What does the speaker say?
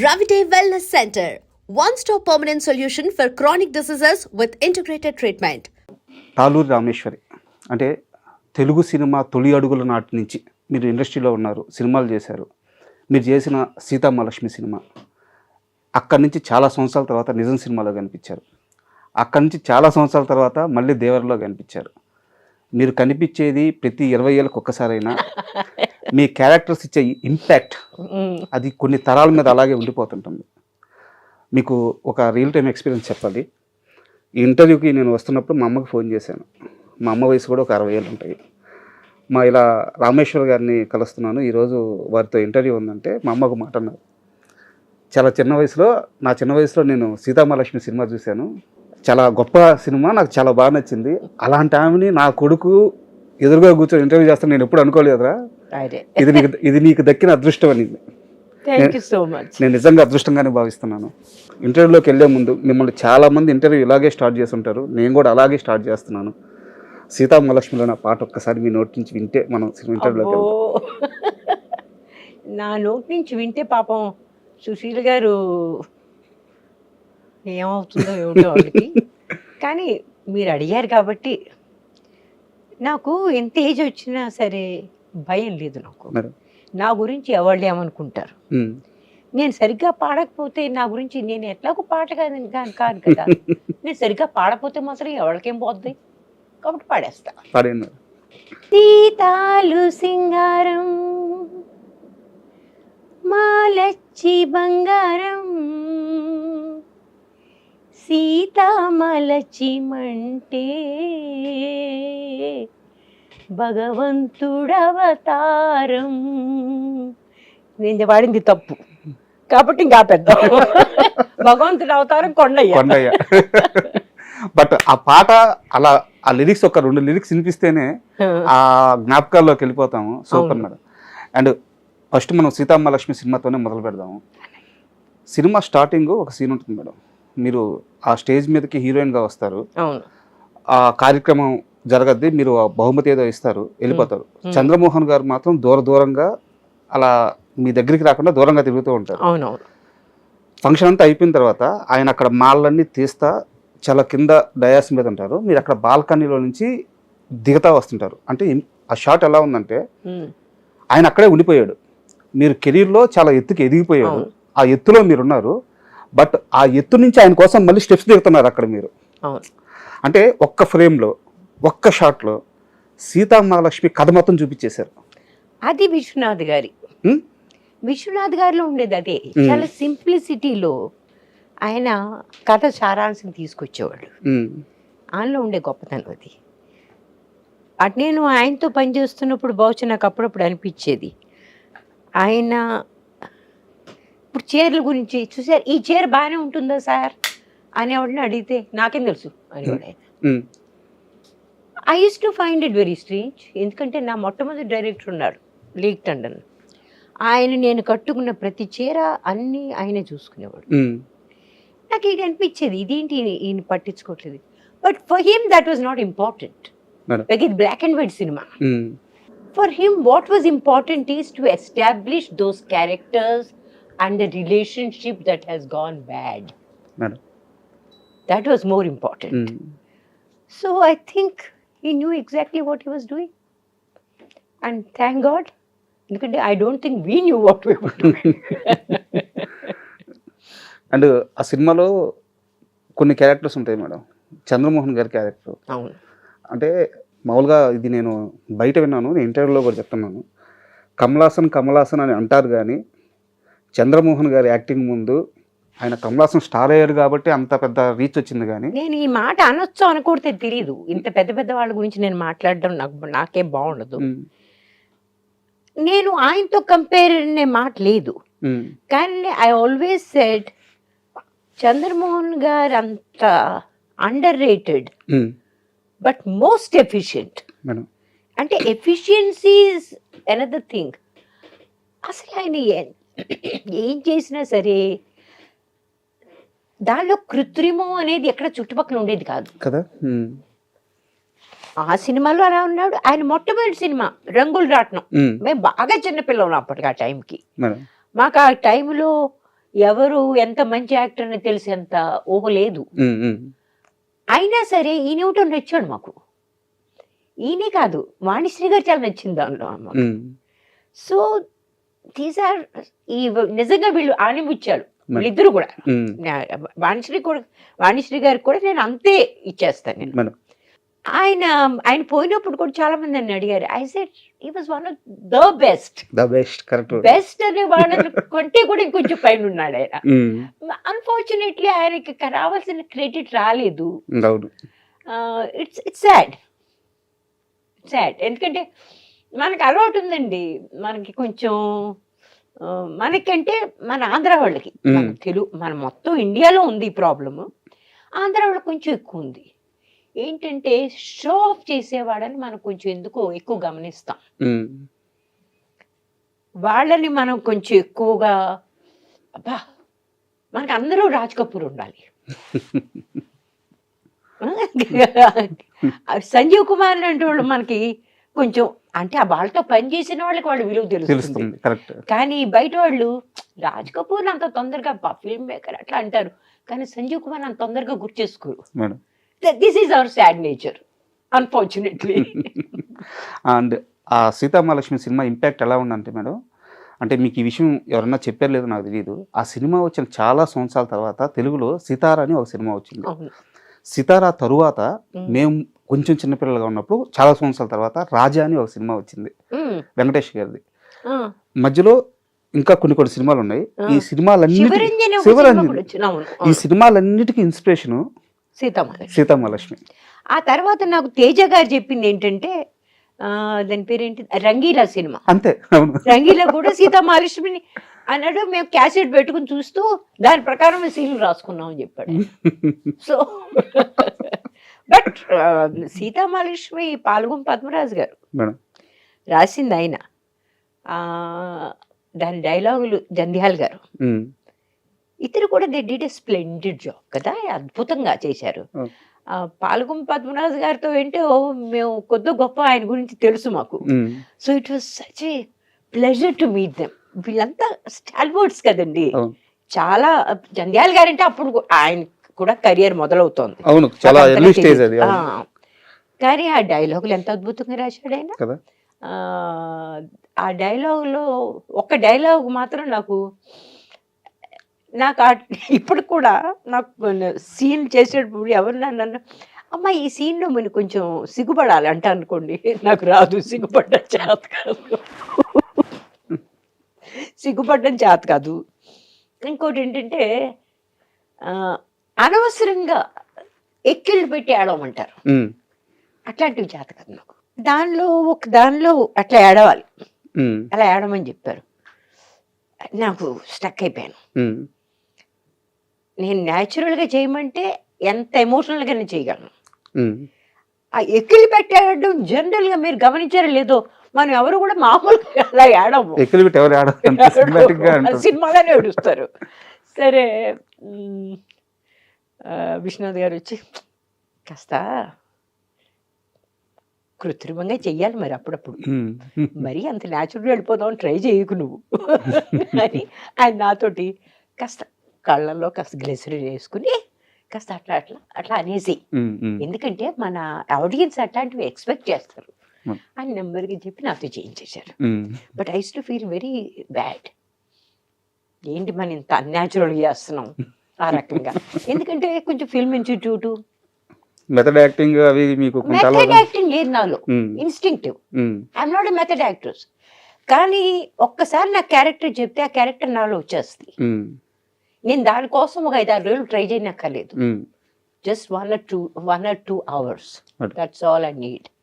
Ravite Wellness Center, one-stop permanent solution for chronic diseases with integrated treatment. Taluri Rameshwari అంటే Telugu cinema తొలి అడుగుల నాటి నుంచి మీరు ఇండస్ట్రీలో ఉన్నారు, సినిమాలు చేశారు. మీరు చేసిన సీతామహాలక్ష్మి సినిమా అక్కడి నుంచి చాలా సంవత్సరాల తర్వాత నిజం సినిమాలో కనిపించారు. అక్కడి నుంచి చాలా సంవత్సరాల తర్వాత మళ్ళీ దేవరలో కనిపించారు. మీరు కనిపించేది ప్రతి 20 ఏళ్ళకి ఒక్కసారైనా మీ క్యారెక్టర్స్ ఇచ్చే ఇంపాక్ట్ అది కొన్ని తరాల మీద అలాగే ఉండిపోతుంటుంది. మీకు ఒక రియల్ టైం ఎక్స్పీరియన్స్ చెప్పాలి. ఈ ఇంటర్వ్యూకి నేను వస్తున్నప్పుడు మా అమ్మకి ఫోన్ చేశాను. మా అమ్మ వయసు కూడా ఒక 60 ఏళ్ళు ఉంటాయి. ఇలా రామేశ్వర్ గారిని కలుస్తున్నాను, ఈరోజు వారితో ఇంటర్వ్యూ ఉందంటే మా అమ్మ ఒక మాట అన్నారు. చాలా నా చిన్న వయసులో నేను సీతామహాలక్ష్మి సినిమా చూశాను, చాలా గొప్ప సినిమా, నాకు చాలా బాగా నచ్చింది. అలాంటి ఆమెని నా కొడుకు ఎదురుగా కూర్చొని ఇంటర్వ్యూ చేస్తాను నేను ఎప్పుడు అనుకోలేదురా, ఇది నీకు దక్కిన అదృష్టం అని నేను నిజంగా అదృష్టంగానే భావిస్తున్నాను. ఇంటర్వ్యూలోకి వెళ్ళే ముందు మిమ్మల్ని చాలామంది ఇంటర్వ్యూ ఇలాగే స్టార్ట్ చేసి ఉంటారు, నేను కూడా అలాగే స్టార్ట్ చేస్తున్నాను. సీతామహాలక్ష్మిలో నా పాట ఒక్కసారి మీ నోటి నుంచి వింటే మనం ఇంటర్వ్యూలోకి వెళ్తాం. నా నోటి నుంచి వింటే పాపం సుశీల్ గారు ఏమవుతుందో ఏమిటో వాళ్ళకి. కానీ మీరు అడిగారు కాబట్టి నాకు ఎంత ఏజ్ వచ్చినా సరే భయం లేదు. నా గురించి ఎవరు ఏమనుకుంటారు, నేను సరిగ్గా పాడకపోతే నా గురించి నేను ఎట్లాగో పాట కాదు కదా, నేను సరిగ్గా పాడకపోతే మాత్రం ఎవరికేం పోద్ది, కాబట్టి పాడేస్తా. సీతాలు సింగారం మాలచ్చి బంగారం సీతామలచి మంటే భగవంతుడవతారం. నేను వాడింది తప్పు కాబట్టి ఇంకా పెద్ద భగవంతుడు అవతారం కొండయ్య. బట్ ఆ పాట అలా ఆ లిరిక్స్ ఒక 2 లిరిక్స్ వినిపిస్తేనే ఆ జ్ఞాపకాల్లోకి వెళ్ళిపోతాము. Super madam. అండ్ ఫస్ట్ మనం సీతామహాలక్ష్మి సినిమాతోనే మొదలు పెడదాము. సినిమా స్టార్టింగ్ ఒక సీన్ ఉంటుంది మేడం, మీరు ఆ స్టేజ్ మీదకి హీరోయిన్గా వస్తారు, ఆ కార్యక్రమం జరగద్ది, మీరు బహుమతి ఏదో ఇస్తారు, వెళ్ళిపోతారు. చంద్రమోహన్ గారు మాత్రం దూరంగా అలా మీ దగ్గరికి రాకుండా దూరంగా తిరుగుతూ ఉంటారు. ఫంక్షన్ అంతా అయిపోయిన తర్వాత ఆయన అక్కడ మాలన్నీ తీస్తా చాలా కింద డయాస్ మీద ఉంటారు, మీరు అక్కడ బాల్కనీలో నుంచి దిగుతా వస్తుంటారు. అంటే ఆ షాట్ ఎలా ఉందంటే ఆయన అక్కడే ఉండిపోయాడు, మీరు కెరీర్లో చాలా ఎత్తుకి ఎదిగిపోయాడు, ఆ ఎత్తులో మీరున్నారు. బట్ ఆ ఎత్తు నుంచి ఆయన కోసం మళ్ళీ స్టెప్స్ దిగుతున్నారు అక్కడ మీరు. అంటే ఒక్క ఫ్రేమ్లో ఒక్క షాట్లో సీతామహాలక్ష్మి కథ మొత్తం చూపించేశారు. అది విశ్వనాథ్ గారిలో ఉండేది అదే. చాలా సింప్లిసిటీలో ఆయన కథ సారాంశం తీసుకొచ్చేవాడు. ఆయనలో ఉండే గొప్పతనం అది. అటు నేను ఆయనతో పనిచేస్తున్నప్పుడు బహుశా నాకు అప్పుడప్పుడు అనిపించేది, ఆయన ఇప్పుడు చీరల గురించి చూసారు, ఈ చీర బాగానే ఉంటుందా సార్ అనేవాడిని అడిగితే నాకేం తెలుసు అనేవాడు ఆయన. I used to find it very strange. ఎందుకంటే నా మొట్టమొదటి డైరెక్టర్ ఉన్నాడు లీక్ టండన్, ఆయన నేను కట్టుకున్న ప్రతి చీర అన్నీ ఆయనే చూసుకునేవాడు. నాకు ఇది అనిపించేది, ఇదేంటి ఈయన పట్టించుకోవట్లేదు. But for him that was not important. ఇది black and white cinema. For him what was important is to establish those characters and the relationship that has gone bad. Madam. That was more important. So I think he knew exactly what he was doing. And thank God, because I don't think we knew what we were doing. And ఆ సినిమాలో కొన్ని characters ఉంటాయి madam. Chandramohan గారి character అంటే మామూలుగా ఇది నేను బయట విన్నాను, నేను ఇంటర్వ్యూలో కూడా చెప్తున్నాను. కమలాసన్ అని అంటారు, కానీ చంద్రమోహన్ గారి యాక్టింగ్ ముందు ఆయన కమలాసన్ స్టార్ అయ్యారు కాబట్టి అంత పెద్ద రీచ్ వచ్చింది. కానీ నేను ఈ మాట అనొచ్చు అనుకుంటే తెలియదు, ఇంత పెద్ద వాళ్ళ గురించి నేను మాట్లాడడం నాకేం బాగుండదు. నేను ఆయనతో కంపేర్ అనే మాట లేదు, కానీ ఐ ఆల్వేస్ సెడ్ చంద్రమోహన్ గారు అంత under rated but most efficient. అంటే ఎఫిషియన్సీ ఇస్ అనదర్ థింగ్. అసలు ఆయన ఏం చేసినా సరే దానిలో కృత్రిమం అనేది ఎక్కడ చుట్టుపక్కల ఉండేది కాదు కదా. ఆ సినిమాలో అలా ఉన్నాడు. ఆయన మొట్టమొదటి సినిమా రంగులు రాట్నం, మేము బాగా చిన్నపిల్లలు అప్పటికి. ఆ టైంకి మాకు ఆ టైంలో ఎవరు ఎంత మంచి యాక్టర్ అని తెలిసేంత ఊహ లేదు. అయినా సరే ఈయనేమిటో నచ్చాడు మాకు. ఈయనే కాదు, వాణిశ్రీ గారు చాలా నచ్చింది దానిలో మాకు. సో దీస్ ఆర్ ఈ నిజంగా వీళ్ళు ఆనిముచ్చాడు వీళ్ళిద్దరు కూడా. వాణిశ్రీ గారికి కూడా నేను అంతే ఇచ్చేస్తాను నేను. ఆయన పోయినప్పుడు కూడా చాలా మంది నన్ను అడిగారు. I said he was one of the best correct. Best అనే వాళ్ళ కంటే కూడా ఇంకొంచెం పైన ఉన్నాడు ఆయన. అన్ఫార్చునేట్లీ ఆయనకి రావాల్సిన క్రెడిట్ రాలేదు. It's sad. ఎందుకంటే మనకి అలవాటు ఉందండి, మనకి కొంచెం మనకంటే మన ఆంధ్ర వాళ్ళకి, మన తెలుగు, మన మొత్తం ఇండియాలో ఉంది ఈ ప్రాబ్లము. ఆంధ్ర వాళ్ళకి కొంచెం ఎక్కువ ఉంది. ఏంటంటే షో ఆఫ్ చేసేవాడని మనం కొంచెం ఎందుకో ఎక్కువ గమనిస్తాం. వాళ్ళని మనం కొంచెం ఎక్కువగా అబ్బా మనకి అందరూ రాజ్ కపూర్ ఉండాలి, సంజీవ్ కుమార్ లాంటి వాళ్ళు మనకి కొంచెం అంటే ఆ వాళ్ళతో పనిచేసిన వాళ్ళకి వాళ్ళ విలువ తెలుస్తుంది. కానీ బయట వాళ్ళు రాజ్ కపూర్ అంత తొందరగా ఫిల్మ్ మేకర్ అట్లా అంటారు, కానీ సంజీవ్ కుమార్ అంత తొందరగా గుర్తు చేసుకోరు. This is our sad nature unfortunately. And ఆ సీతామహాలక్ష్మి సినిమా ఇంపాక్ట్ ఎలా ఉందంటే మేడం, అంటే మీకు ఈ విషయం ఎవరన్నా చెప్పారు లేదో నాకు తెలియదు. ఆ సినిమా వచ్చిన చాలా సంవత్సరాల తర్వాత తెలుగులో సితారా అని ఒక సినిమా వచ్చింది. సితారా తరువాత మేము కొంచెం చిన్నపిల్లలుగా ఉన్నప్పుడు చాలా సంవత్సరాల తర్వాత రాజా అని ఒక సినిమా వచ్చింది వెంకటేష్ గారిది. మధ్యలో ఇంకా కొన్ని సినిమాలు ఉన్నాయి. ఈ సినిమాలన్నిటికీ ఇన్స్పిరేషన్ సీతామహాలక్ష్మి. ఆ తర్వాత నాకు తేజ గారు చెప్పింది ఏంటంటే దాని పేరేంటి, రంగీలా సినిమా. అంతే, రంగీలా కూడా సీతామహాలక్ష్మిని అన్నాడు. మేము క్యాసెట్ పెట్టుకుని చూస్తూ దాని ప్రకారం సీన్లు రాసుకున్నాం అని చెప్పాడు. సో బట్ సీతామహాలక్ష్మి పాల్గొం పద్మరాజు గారు రాసింది ఆయన. దాని డైలాగులు జంధ్యాల గారు, ఇతరు కూడా they did a splendid job కదా, అద్భుతంగా చేశారు. పాల్గొం పద్మరాజు గారితో ఏంటో మేము కొద్ది గొప్ప ఆయన గురించి తెలుసు మాకు. So it was such a pleasure to meet them. వీళ్ళంతా స్టాల్వర్డ్స్ కదండి. చాలా జంధ్యాల గారంటే అప్పుడు ఆయన కూడా కెరియర్ మొదలవుతోంది, కానీ ఆ డైలాగులు ఎంత అద్భుతంగా రాశాడు ఆయన. ఆ డైలాగులో ఒక డైలాగ్ మాత్రం నాకు ఇప్పుడు కూడా నాకు సీన్ చేసేటప్పుడు ఎవరు నన్ను అమ్మ ఈ సీన్లో మనం కొంచెం సిగ్గుపడాలి అంట అనుకోండి, నాకు రాదు, సిగ్గుపడ్డం చేత కాదు. ఇంకోటి ఏంటంటే అనవసరంగా ఎక్కిళ్ళు పెట్టి ఏడవమంటారు, అట్లాంటివి చేత కాదు నాకు. దానిలో అట్లా ఏడవాలి, అలా ఏడమని చెప్పారు. నాకు స్టక్ అయిపోయాను. నేను న్యాచురల్గా చేయమంటే ఎంత ఎమోషనల్గా నేను చేయగలను. ఆ ఎక్కిలి పెట్టేయడం జనరల్గా మీరు గమనించారో లేదో, మనం ఎవరు కూడా మామూలుగా అలా ఏడము, సినిమాలోనే ఏడుస్తారు. సరే విశ్వనాథ్ గారు వచ్చి కాస్త కృత్రిమంగా చెయ్యాలి మరి అప్పుడప్పుడు, మరి అంత న్యాచురల్ వెళ్ళిపోదాం ట్రై చేయకు నువ్వు అని ఆయన నాతోటి కాస్త కళ్ళల్లో కాస్త గ్లిసరిన్ వేసుకుని కాస్త అట్లా అనేసి, ఎందుకంటే మన ఆడియన్స్ అట్లాంటివి ఎక్స్పెక్ట్ చేస్తారు అని నెమ్మదిగా చెప్పి నాతో చేయించేశారు. But I used to feel very bad, ఏంటి మనం ఇంత అన్యాచురల్గా చేస్తున్నాం ఆ రకంగా. ఎందుకంటే కొంచెం ఫిల్మ్ ఇన్స్టిట్యూట్ మెథడ్ యాక్టింగ్ అవి మీకు మెథడ్ యాక్టింగ్ లేదు నాలో, instinctive. I'm not a method actors. కానీ ఒక్కసారి నా క్యారెక్టర్ చెప్తే ఆ క్యారెక్టర్ నాలో వచ్చేస్తుంది. నేను దానికోసం ఒక 5-6 రోజులు ట్రై చేయనక్కర్లేదు. Just 1 or 2 hours. That's all I need.